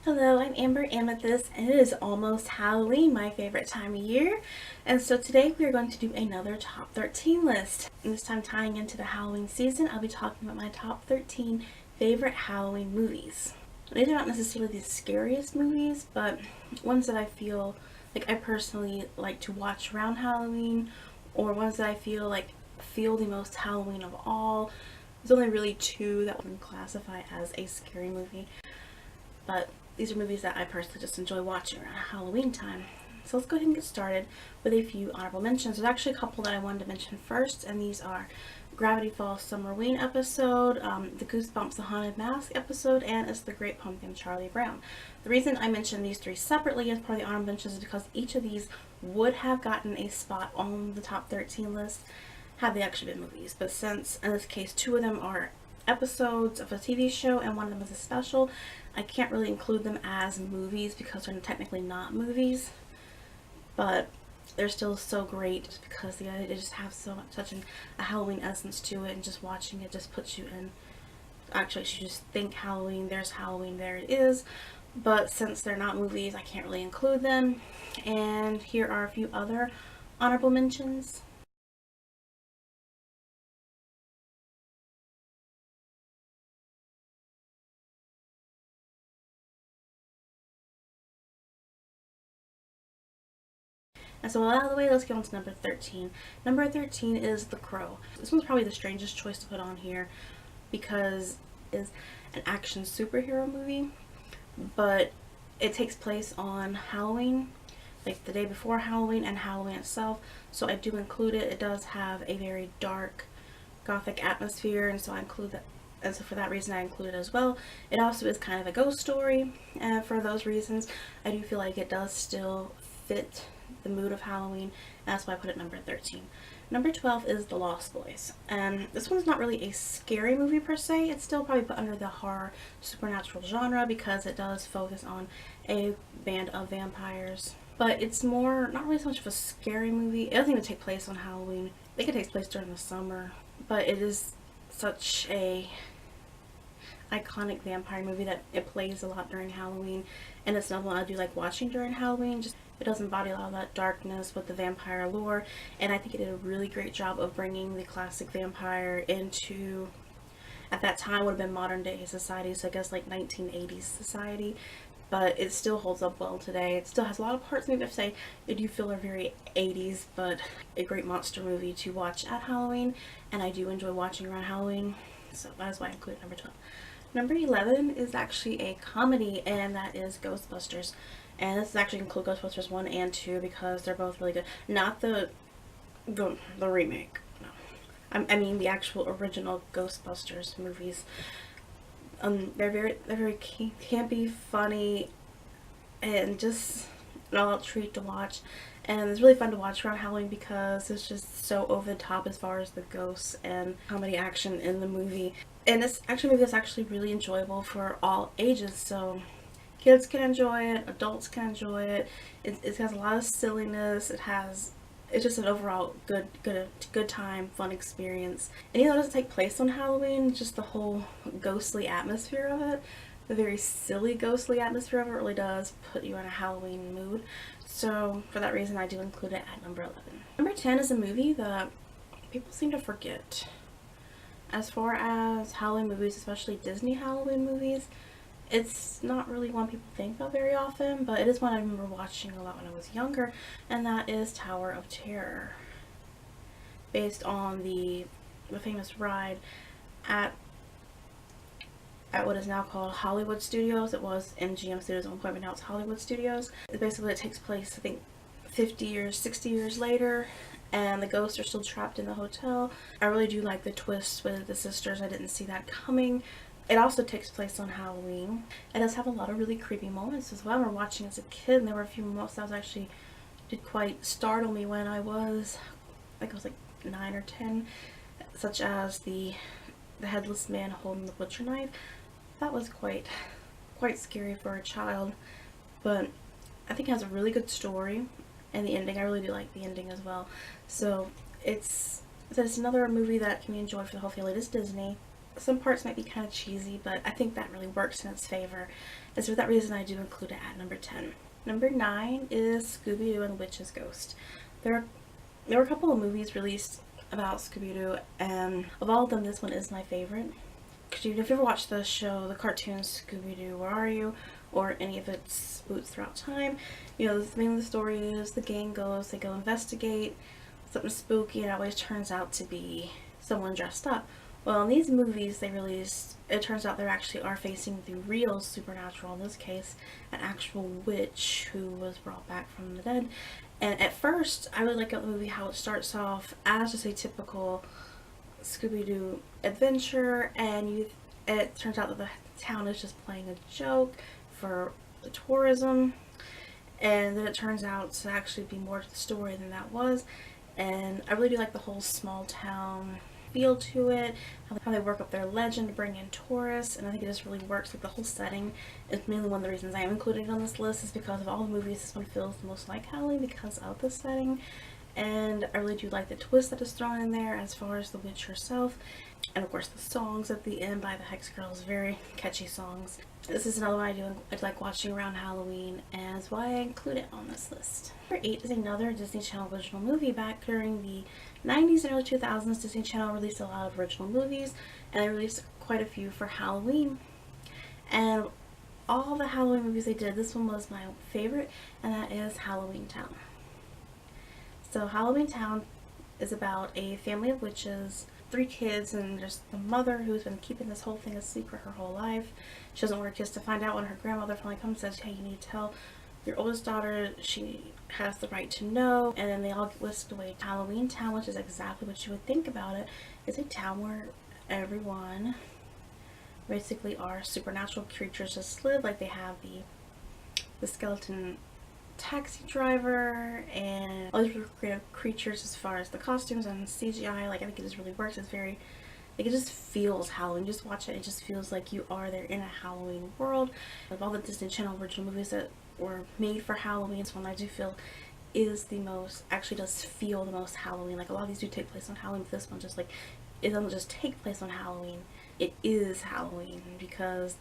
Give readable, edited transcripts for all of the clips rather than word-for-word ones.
Hello, I'm Amber Amethyst, and it is almost Halloween, my favorite time of year. And so today we are going to do another top 13 list. And this time, tying into the Halloween season, I'll be talking about my top 13 favorite Halloween movies. These are not necessarily the scariest movies, but ones that I feel like I personally like to watch around Halloween, or ones that I feel the most Halloween of all. There's only really two that we can classify as a scary movie, but these are movies that I personally just enjoy watching around Halloween time. So let's go ahead and get started with a few honorable mentions. There's actually a couple that I wanted to mention first, and these are Gravity Falls Summerween episode, the Goosebumps The Haunted Mask episode, and It's the Great Pumpkin Charlie Brown. The reason I mentioned these three separately as part of the honorable mentions is because each of these would have gotten a spot on the top 13 list had they actually been movies. But since, in this case, two of them are episodes of a TV show and one of them is a special, I can't really include them as movies because they're technically not movies, but they're still so great just because they just have such a Halloween essence to it, and just watching it just puts you in. Actually, you just think Halloween, there's Halloween, there it is. But since they're not movies, I can't really include them. And here are a few other honorable mentions. And so out of the way, let's get on to number 13. Number 13 is The Crow. This one's probably the strangest choice to put on here because it's an action superhero movie, but it takes place on Halloween, like the day before Halloween and Halloween itself. So I do include it. It does have a very dark, gothic atmosphere, and so I include that. And so for that reason, I include it as well. It also is kind of a ghost story, and for those reasons, I do feel like it does still fit the mood of Halloween, and that's why I put it number 13. Number 12 is The Lost Boys, and this one's not really a scary movie per se. It's still probably put under the horror supernatural genre because it does focus on a band of vampires. But it's more, not really so much of a scary movie. It doesn't even take place on Halloween. I think it takes place during the summer, but it is such a iconic vampire movie that it plays a lot during Halloween, and it's another one I do like watching during Halloween. Just it does embody a lot of that darkness with the vampire lore, and I think it did a really great job of bringing the classic vampire into, at that time would have been modern day society, so I guess like 1980s society, but it still holds up well today. It still has a lot of parts, maybe I say, that you feel are very 80s, but a great monster movie to watch at Halloween, and I do enjoy watching around Halloween, so that is why I included number 12. Number 11 is actually a comedy, and that is Ghostbusters. And this is actually include Ghostbusters 1 and 2 because they're both really good. Not the remake. No. I mean the actual original Ghostbusters movies. They're very campy, funny, and just an all-out treat to watch. And it's really fun to watch around Halloween because it's just so over the top as far as the ghosts and comedy action in the movie. And it's actually a movie that's actually really enjoyable for all ages. So kids can enjoy it, adults can enjoy it. It has a lot of silliness. It's just an overall good time, fun experience. And even though it doesn't take place on Halloween, just the whole ghostly atmosphere of it, the very silly ghostly atmosphere of it really does put you in a Halloween mood. So for that reason, I do include it at number 11. Number 10 is a movie that people seem to forget. As far as Halloween movies, especially Disney Halloween movies, it's not really one people think about very often, but it is one I remember watching a lot when I was younger, and that is Tower of Terror. Based on the famous ride at what is now called Hollywood Studios. It was MGM Studios at one point, but now it's Hollywood Studios. It takes place, I think, 50 years, 60 years later, and the ghosts are still trapped in the hotel. I really do like the twist with the sisters. I didn't see that coming. It also takes place on Halloween. It does have a lot of really creepy moments as well. I remember watching as a kid, and there were a few moments that did quite startle me when I was, I think I was like 9 or 10, such as the headless man holding the butcher knife. That was quite scary for a child, but I think it has a really good story, and the ending, I really do like the ending as well. So it's another movie that can be enjoyed for the whole family. It is Disney, some parts might be kind of cheesy, but I think that really works in its favor. And so for that reason, I do include it at number 10. Number 9 is Scooby-Doo and the Witch's Ghost. There were a couple of movies released about Scooby-Doo, and of all of them, this one is my favorite. Because if you ever watched the show, the cartoon Scooby-Doo, Where Are You? Or any of its boots throughout time, you know, the main of the story is the gang goes, they go investigate something spooky, and it always turns out to be someone dressed up. Well, in these movies they released, it turns out they actually are facing the real supernatural, in this case, an actual witch who was brought back from the dead. And at first, I really like the movie how it starts off as just a typical Scooby-Doo adventure, and it turns out that the town is just playing a joke for the tourism, and then it turns out to actually be more to the story than that was. And I really do like the whole small town feel to it, how they work up their legend to bring in tourists, and I think it just really works. Like the whole setting is mainly one of the reasons I am including it on this list, is because of all the movies this one feels the most like Halloween because of the setting. And I really do like the twist that is thrown in there as far as the witch herself, and of course the songs at the end by the Hex Girls, very catchy songs. This is another one I like watching around Halloween, and that's why I include it on this list. Number 8 is another Disney Channel original movie. Back during the 90s and early 2000s, Disney Channel released a lot of original movies, and they released quite a few for Halloween. And all the Halloween movies they did, this one was my favorite, and that is Halloween Town. So Halloween Town is about a family of witches, 3 kids, and there's the mother who's been keeping this whole thing a secret her whole life. She doesn't want her kids to find out when her grandmother finally comes and says, hey, you need to tell your oldest daughter, she has the right to know. And then they all get whisked away to Halloween Town, which is exactly what you would think about it. It's a town where everyone basically are supernatural creatures just live. Like they have the skeleton taxi driver and all these creative creatures as far as the costumes and CGI. Like I think it just really works. It's very, like, it just feels Halloween. Just watch it, it just feels like you are there in a Halloween world. Of all the Disney Channel original movies that were made for Halloween, this one I do feel is the most, actually does feel the most Halloween. Like a lot of these do take place on Halloween, but this one just like, it doesn't just take place on Halloween, it is Halloween, because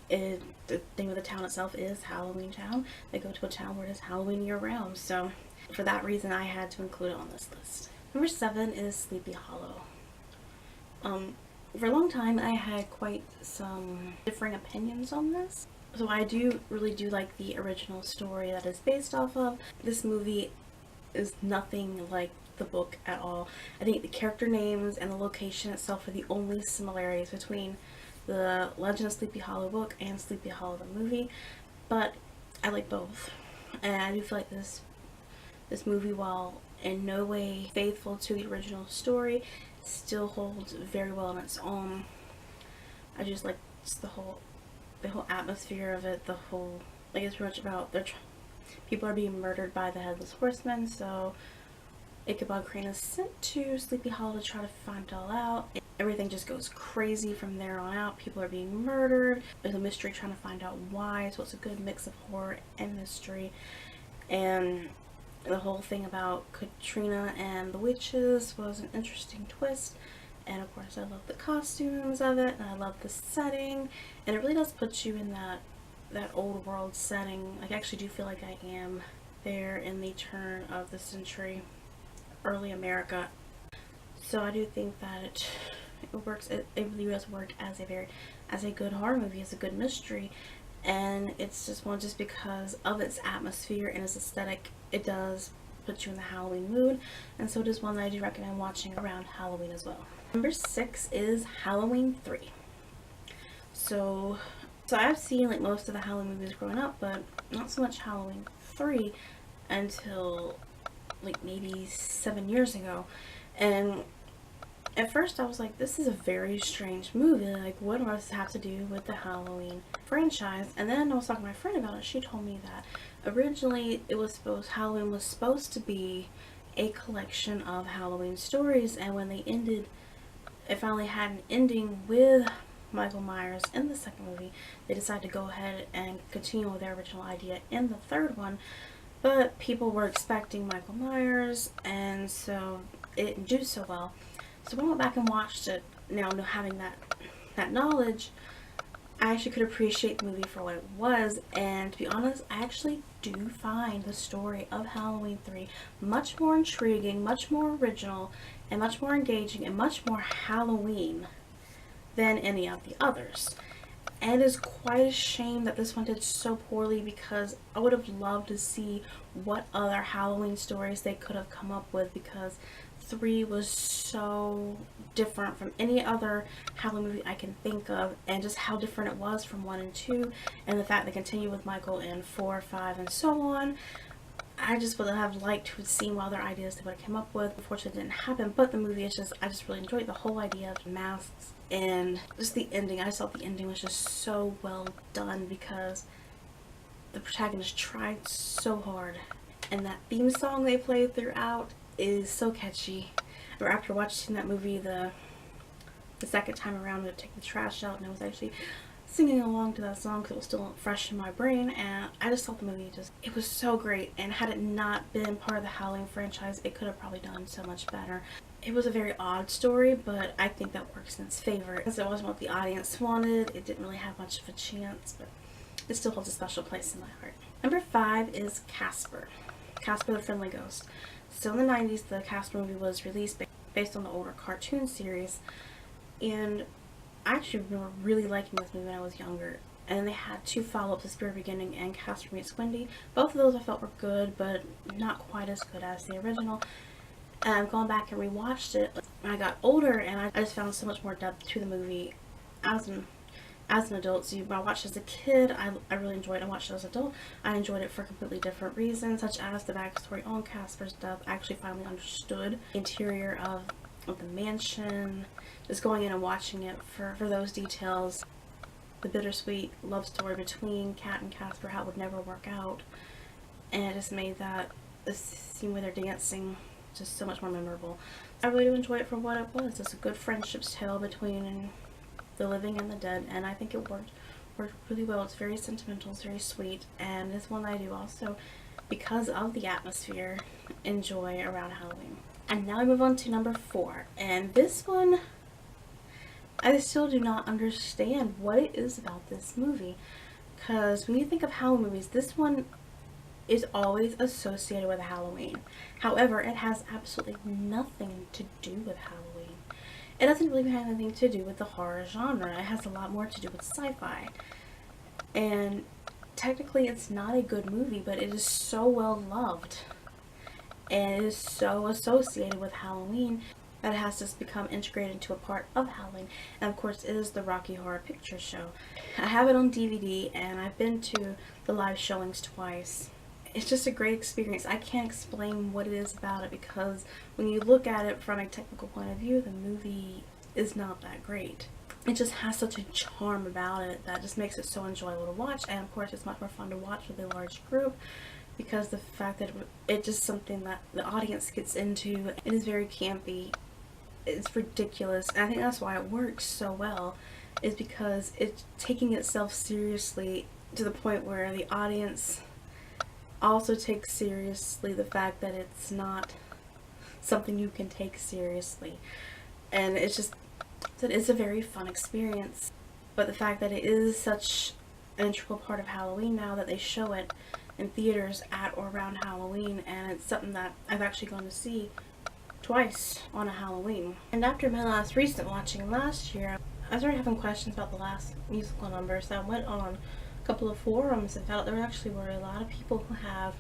the thing with the town itself is Halloween Town. They go to a town where it is Halloween year round, so for that reason I had to include it on this list. Number 7 is Sleepy Hollow. For a long time I had quite some differing opinions on this. So I really do like the original story that is based off of. This movie is nothing like the book at all. I think the character names and the location itself are the only similarities between the Legend of Sleepy Hollow book and Sleepy Hollow the movie, but I like both. And I do feel like this movie, while in no way faithful to the original story, still holds very well on its own. I just like just the whole atmosphere of it. The whole, like, it's pretty much about people are being murdered by the Headless Horseman, so Ichabod Crane is sent to Sleepy Hollow to try to find it all out. Everything just goes crazy from there on out. People are being murdered. There's a mystery trying to find out why, so it's a good mix of horror and mystery. And the whole thing about Katrina and the witches was an interesting twist. And of course I love the costumes of it, and I love the setting, and it really does put you in that old world setting. Like, I actually do feel like I am there in the turn of the century, early America. So I do think that it works. It really does work as a good horror movie, as a good mystery, and it's just because of its atmosphere and its aesthetic, it does put you in the Halloween mood, and so it is one that I do recommend watching around Halloween as well. Number 6 is Halloween 3. So I've seen like most of the Halloween movies growing up, but not so much Halloween 3 until like maybe 7 years ago. And at first I was like, this is a very strange movie, like what does this have to do with the Halloween franchise? And then I was talking to my friend about it. She told me that originally Halloween was supposed to be a collection of Halloween stories, and when they ended, it finally had an ending with Michael Myers in the second movie, they decided to go ahead and continue with their original idea in the third one. But people were expecting Michael Myers, and so it didn't do so well. So I went back and watched it, now having that that knowledge, I actually could appreciate the movie for what it was. And to be honest, I actually do find the story of Halloween 3 much more intriguing, much more original, and much more engaging, and much more Halloween than any of the others. And it is quite a shame that this one did so poorly, because I would have loved to see what other Halloween stories they could have come up with, because 3 was so different from any other Halloween movie I can think of, and just how different it was from 1 and 2, and the fact they continue with Michael in 4, 5, and so on. I just would have liked to have seen what other ideas they would have come up with. Unfortunately, it didn't happen, but the movie is just, I just really enjoyed the whole idea of masks and just the ending. I just thought the ending was just so well done, because the protagonist tried so hard, and that theme song they played throughout is so catchy. Or after watching that movie the second time around to take the trash out, and I was actually singing along to that song because it was still fresh in my brain, and I just thought the movie it was so great. And had it not been part of the Halloween franchise, it could have probably done so much better. It was a very odd story, but I think that works in its favor, because it wasn't what the audience wanted. It didn't really have much of a chance, but it still holds a special place in my heart. Number 5 is Casper. Casper the Friendly Ghost. So in the 90s, the Casper movie was released based on the older cartoon series, and I actually remember really liking this movie when I was younger. And they had 2 follow-ups, The Spirit Beginning and Casper Meets Wendy. Both of those I felt were good, but not quite as good as the original. And I've gone back and rewatched it when I got older, and I just found so much more depth to the movie as an adult. So when I watched it as a kid, I really enjoyed it. I watched it as an adult, I enjoyed it for completely different reasons, such as the backstory on Casper's death. I actually finally understood the interior of the mansion. Just going in and watching it for those details, the bittersweet love story between Kat and Casper, how it would never work out, and it just made that the scene where they're dancing just so much more memorable. I really do enjoy it for what it was. It's a good friendship's tale between the living and the dead, and I think it worked really well. It's very sentimental, it's very sweet, and it's one that I do also, because of the atmosphere, enjoy around Halloween. And now I move on to number 4, and this one, I still do not understand what it is about this movie, because when you think of Halloween movies, this one is always associated with Halloween. However, it has absolutely nothing to do with Halloween. It doesn't really have anything to do with the horror genre. It has a lot more to do with sci-fi. And technically it's not a good movie, but it is so well loved, and it is so associated with Halloween that it has just become integrated into a part of Halloween. And of course, it is the Rocky Horror Picture Show. I have it on DVD, and I've been to the live showings twice. It's just a great experience. I can't explain what it is about it, because when you look at it from a technical point of view, the movie is not that great. It just has such a charm about it that just makes it so enjoyable to watch. And of course, it's much more fun to watch with a large group, because the fact that it's just something that the audience gets into. It is very campy. It's ridiculous, and I think that's why it works so well, is because it's taking itself seriously to the point where the audience also takes seriously the fact that it's not something you can take seriously. And it's just that it's a very fun experience. But the fact that it is such an integral part of Halloween now, that they show it in theaters at or around Halloween, and it's something that I've actually gone to see twice on a Halloween. And after my last recent watching last year, I started having questions about the last musical number, so I went on a couple of forums and found out there actually were a lot of people who have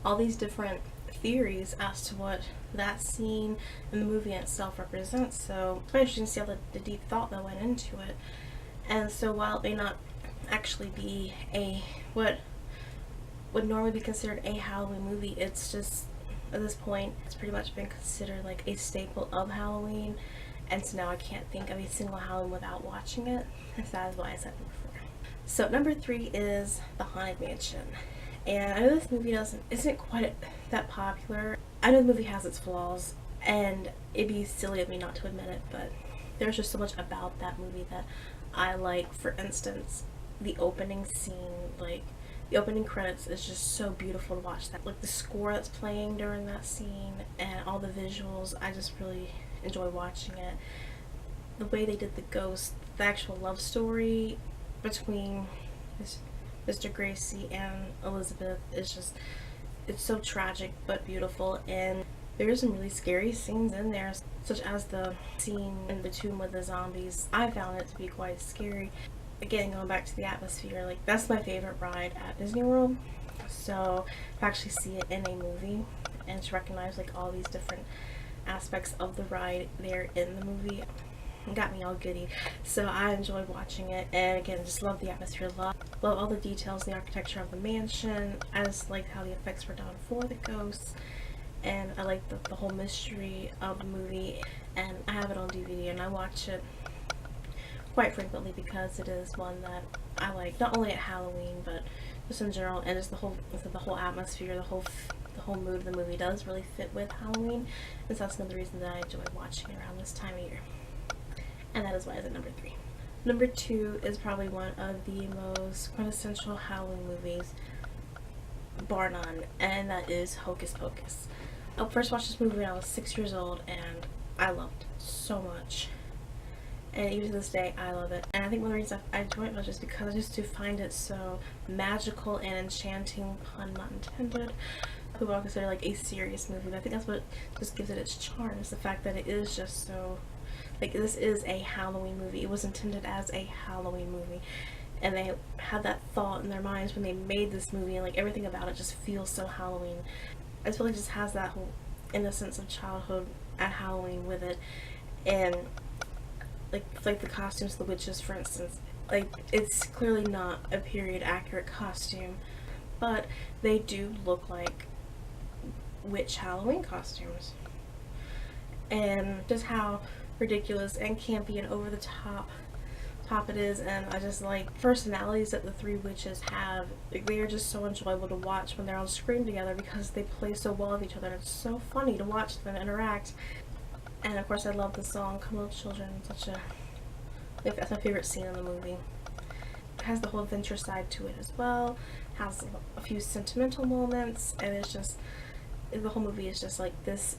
all these different theories as to what that scene in the movie itself represents. So it's very interesting to see all the deep thought that went into it. And so while it may not actually be what would normally be considered a Halloween movie, it's just, at this point, it's pretty much been considered like a staple of Halloween, and so now I can't think of a single Halloween without watching it, and so that is why I said number 4. So number 3 is The Haunted Mansion, and I know this movie isn't quite that popular. I know the movie has its flaws, and it'd be silly of me not to admit it, but there's just so much about that movie that I like. For instance, the opening scene, like the opening credits, is just so beautiful to watch. That, like the score that's playing during that scene and all the visuals, I just really enjoy watching it. The way they did the ghost the actual love story between Mr. Gracie and Elizabeth is just, it's so tragic but beautiful, and there's some really scary scenes in there, such as the scene in the tomb with the zombies. I found it to be quite scary. Again, going back to the atmosphere, like, that's my favorite ride at Disney World. So to actually see it in a movie and to recognize like all these different aspects of the ride there in the movie got me all giddy. So I enjoyed watching it, and again, just love the atmosphere, love all the details, the architecture of the mansion. I just liked how the effects were done for the ghosts, and I like the whole mystery of the movie. And I have it on DVD and I watch it quite frequently because it is one that I like, not only at Halloween but just in general, and just the whole atmosphere, the whole mood of the movie does really fit with Halloween, and so that's another reason that I enjoy watching it around this time of year. And that is why it's at number 3. Number 2 is probably one of the most quintessential Halloween movies, bar none, and that is Hocus Pocus. I first watched this movie when I was 6 years old, and I loved it so much. And even to this day, I love it. And I think one of the reasons I enjoy it much is because I just do find it so magical and enchanting, pun not intended. People would consider like a serious movie, but I think that's what just gives it its charm, is the fact that it is just so, like, this is a Halloween movie. It was intended as a Halloween movie, and they had that thought in their minds when they made this movie, and like everything about it just feels so Halloween. I feel like it just has that whole innocence of childhood at Halloween with it, and like the costumes, the witches, for instance, like, it's clearly not a period accurate costume, but they do look like witch Halloween costumes, and just how ridiculous and campy and over the top it is. And I just like personalities that the 3 witches have. Like, they are just so enjoyable to watch when they're on screen together because they play so well with each other. It's so funny to watch them interact. And of course I love the song Come Little Children. That's my favorite scene in the movie. It has the whole adventure side to it as well, has a few sentimental moments, and it's just, the whole movie is just like this.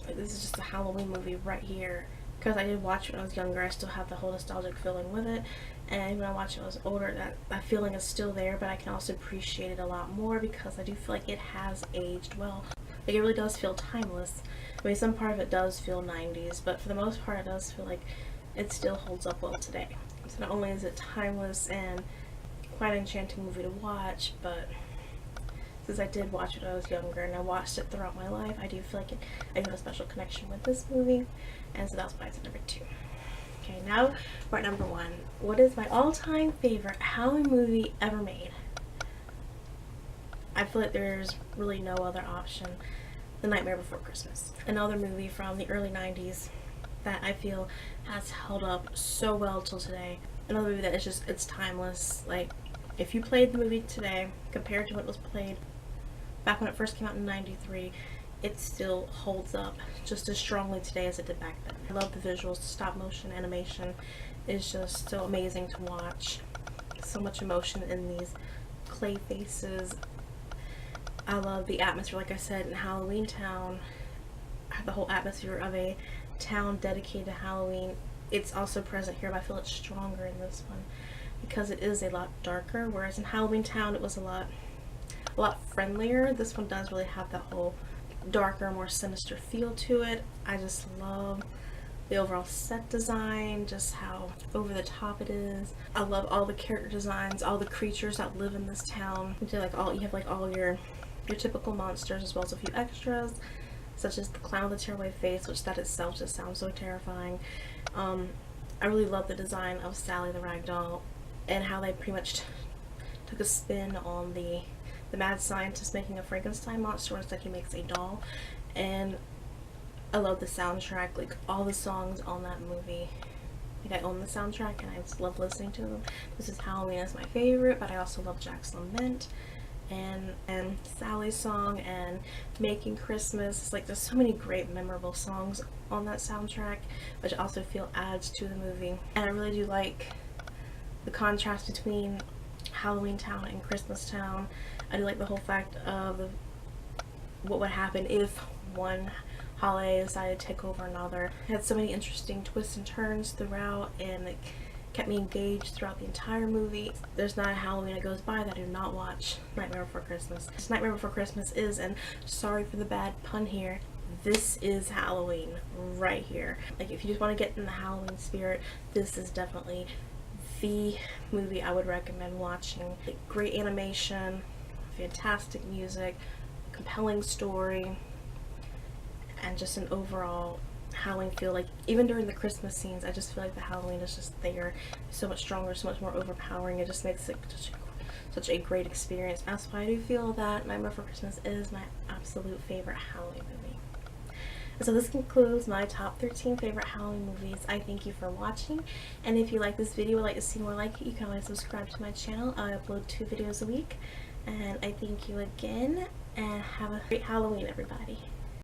This is just a Halloween movie right here. Because I did watch it when I was younger, I still have the whole nostalgic feeling with it, and when I watched it when I was older, that feeling is still there, but I can also appreciate it a lot more because I do feel like it has aged well. Like, it really does feel timeless. I mean, some part of it does feel 90s, but for the most part it does feel like it still holds up well today. So not only is it timeless and quite an enchanting movie to watch, but since I did watch it when I was younger and I watched it throughout my life, I do feel like I have a special connection with this movie, and so that's why it's at number 2. Okay, now we're at number 1. What is my all-time favorite Halloween movie ever made? I feel like there's really no other option. The Nightmare Before Christmas. Another movie from the early 90s that I feel has held up so well till today. Another movie that is just, it's timeless. Like, if you played the movie today compared to when it was played back when it first came out in 93, it still holds up just as strongly today as it did back then. I love the visuals. The stop motion animation is just so amazing to watch. So much emotion in these clay faces. I love the atmosphere, like I said, in Halloween Town. The whole atmosphere of a town dedicated to Halloween. It's also present here, but I feel it's stronger in this one because it is a lot darker, whereas in Halloween Town it was a lot friendlier. This one does really have that whole darker, more sinister feel to it. I just love the overall set design, just how over the top it is. I love all the character designs, all the creatures that live in this town. You have all your typical monsters as well as a few extras, such as the clown with the tearaway face, which that itself just sounds so terrifying. I really love the design of Sally the Ragdoll and how they pretty much took a spin on the mad scientist making a Frankenstein monster instead he makes a doll. And I love the soundtrack, like all the songs on that movie. Like, I own the soundtrack and I just love listening to them. This Is Halloween is my favorite, but I also love Jack's Lament and Sally's song and Making Christmas. It's like there's so many great memorable songs on that soundtrack, which I also feel adds to the movie. And I really do like the contrast between Halloween Town and Christmas Town. I do like the whole fact of what would happen if one holiday decided to take over another. It had so many interesting twists and turns throughout, and kept me engaged throughout the entire movie. There's not a Halloween that goes by that I do not watch Nightmare Before Christmas. Nightmare Before Christmas is, and sorry for the bad pun here, this is Halloween right here. Like, if you just want to get in the Halloween spirit, this is definitely the movie I would recommend watching. Like, great animation, fantastic music, compelling story, and just an overall Halloween feel. Like, even during the Christmas scenes, I just feel like the Halloween is just there, so much stronger, so much more overpowering. It just makes it such a great experience. That's why I do feel that Nightmare Before Christmas is my absolute favorite Halloween movie. So this concludes my top 13 favorite Halloween movies. I thank you for watching, and if you like this video or like to see more like it, you can always subscribe to my channel. I upload 2 videos a week, and I thank you again, and have a great Halloween, everybody.